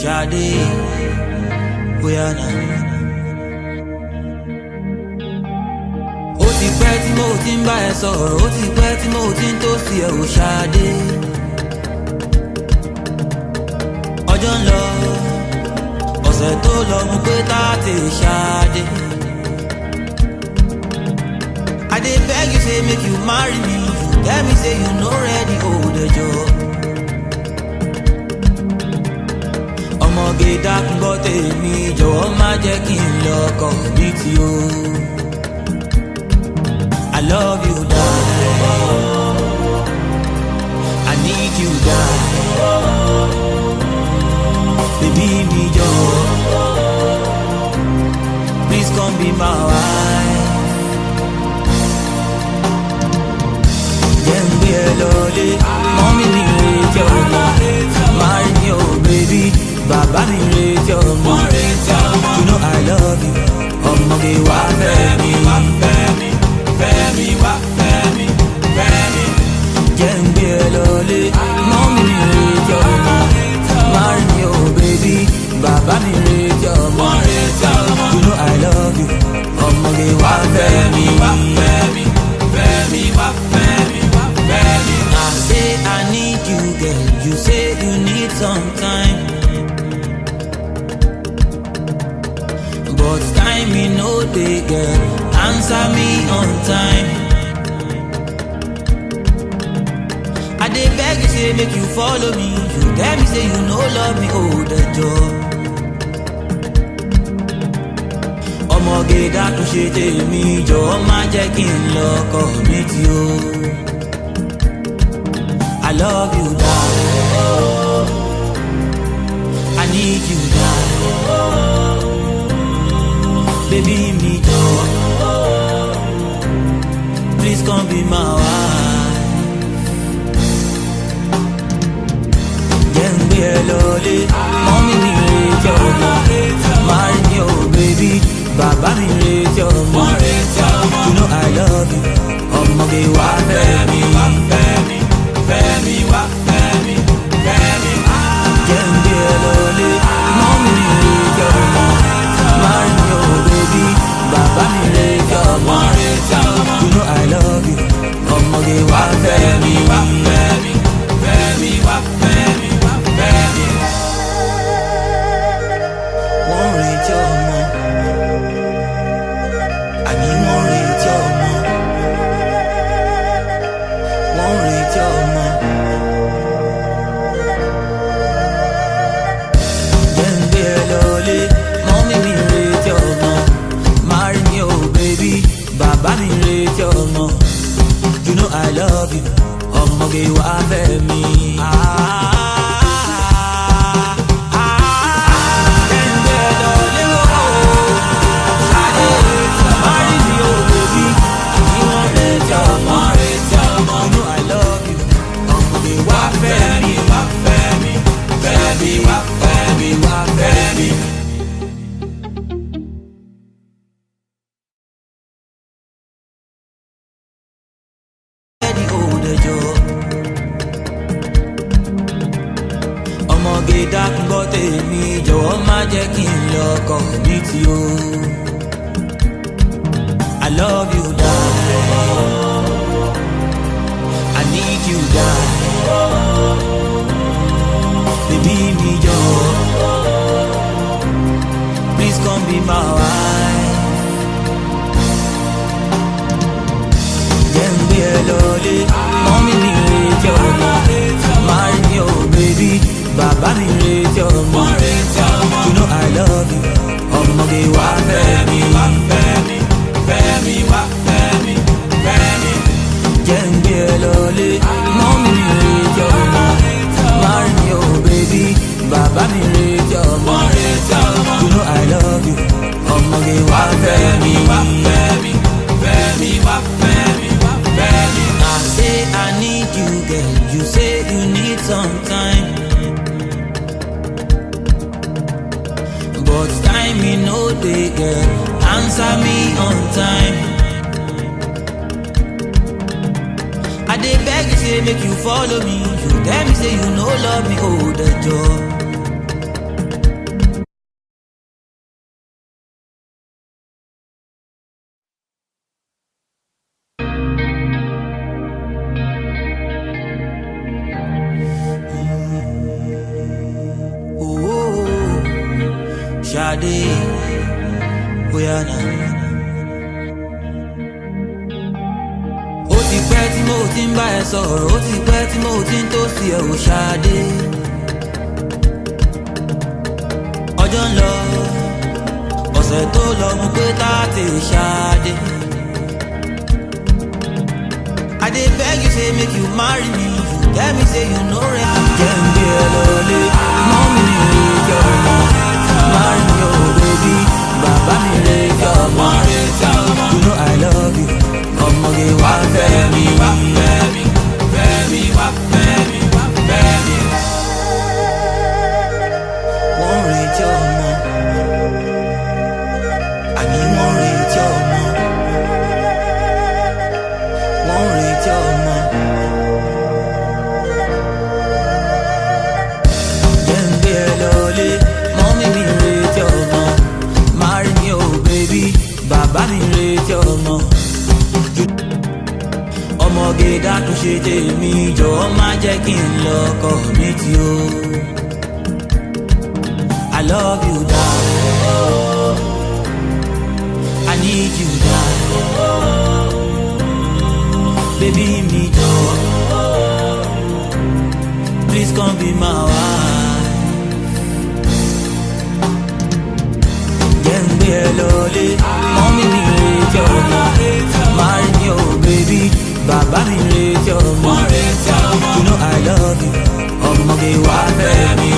Shade, bóyá náà. Ó ti pẹ́ tí mo ti ń bá ẹ sọ̀rọ̀, ó ti pẹ́ tí mo ti ń tó sí ẹ ò Ṣadé. Ọjọ́ ń lọ, ọ̀sẹ̀ tó lọ mú pé táàtì Ṣadé. I dey beg you say make you marry me, you tell me say you no ready, hold the job. Ọmọge dákun gbọ́ tèmi, jọ̀wọ́ má jẹ́ kí n lọ́kọ ní tí o. I love you, die. I need you, die. Baby, me, jọ̀wọ́. Please come be my wife. Jẹ́ n gbé ẹ lọlé, mọ́mí mi retí ọmọ. Marry me, oh baby, bàbá mi retí ọmọ. You know I love you, ọmọge wá fẹ́ mi. Fẹ́mi, wá fẹ́mi. Jẹ́ n gbé ẹ lọlé, mọ́mí mi retí ọmọ. Marry me, oh baby, bàbá mi retí ọmọ. You know I love you, ọmọge wá fẹ́mi. Fẹ́mi, wá fẹ́mi. I say I need you, girl. You say you need some time, but time me no dey, girl. Answer me on time. I dey beg you say make you follow me. You tell me say you no love me, hold the job. Ọmọge dákun ṣe tèmi, jọ̀wọ́ má jẹ́ kí n lọ́kọ mi tí o. I love you, die. I need you, die. Baby, me, jọ̀wọ́. Please come be my wife. Jẹ́ n gbé ẹ lọlé, mọ́mí mi retí ọmọ. Marry me, oh baby, bàbá mi retí ọmọ. You know I love you, ọmọge wá fẹ́ mi. Fẹ́mi, wá fẹ́mi. Jẹ́ n gbé ẹ lọlé, mọ́mí mi retí ọmọ. Marry me, oh baby, bàbá mi retí ọmọ. You know I love you, ọmọge wá fẹ́mi. Fẹ́mi, wá fẹ́mi. Wọ́n retí ọmọ, àní wọ́n retí ọmọ. Wọ́n retí ọmọ. Jẹ́ n gbé ẹ lọlé, mọ́mí mi retí ọmọ. Marry me, oh baby, bàbá mi retí ọmọ. You know I love you, ọmọge wá fẹ́ mi. Jẹ́ n gbé ẹ lọlé, Ṣadé. Marry me, oh baby, àní wọ́n retí ọmọ. You know I love you, ọmọge wá fẹ́ mi. Fẹ́mi, wá fẹ́mi. Ready, hold the job. Ọmọge dákun gbọ́ tèmi, jọ̀wọ́ má jẹ́ kí n lọ́kọ mi tí o. I love you, die. I need you, die. Baby, me, jọ̀wọ́. Please come be my wife. Jẹ́ n gbé ẹ lọlé, mọ́mí mi retí ọmọ. Marry me, oh baby, bàbá mi retí ọmọ. You know I love you, ọmọge wá fẹ́ mi. Fẹ́mi, wá fẹ́mi. Jẹ́ n gbé ẹ lọlé, mọ́mí mi retí ọmọ. Marry me, oh baby, bàbá mi retí ọmọ. You know I love you, ọmọge wá fẹ́ mi. Fẹ́mi, wá fẹ́mi. I say I need you, girl. You say you need some time, but time me no dey, girl. Answer me on time. I dey beg you say make you follow me. You tell me say you no love me, hold the job. Ṣadé bóyá náà. Ó ti pẹ́ tí mo ti ń bá ẹ sọ̀rọ̀, ó ti pẹ́ tí mo ti ń tó sí ẹ ò Ṣadé. Ọjọ́ ń lọ, ọ̀sẹ̀ tó lọ mú pé táàtì Ṣadé. I dey beg you say make you marry me, you tell me say you no ready. Jẹ́ ń gbé ẹ lọlé, mọ́ mi ní ìrètí ọmọ. Marry me oh baby, bàbá mi ìrètí ọmọ. You know I love you, ọmọge wá fẹ́ mi. Wá fẹ́ mi, fẹ́ mi, wá fẹ́ mi, wá fẹ́ mi. Wọ́n retí ọmọ, àní wọ́n retí ọmọ. Wọ́n retí ọmọ. Jẹ́ ń gbé ẹ lọlé, mọ́mí mi retí ọmọ. Marry me oh baby, bàbá mi retí ọmọ. Ọmọge dákun ṣe tèmi, jọ̀wọ́ má jẹ́ kí n lọ́kọ mi tí o. I love you darling, I need you darling. Baby mi jọ̀wọ́, please come be my wife. Jẹ́ ń gbé ẹ lọlé, mọ́mí mi retí ọmọ. Marry me oh baby, bàbá mi retí ọmọ. You know I love you, ọmọge wá fẹ́ mi.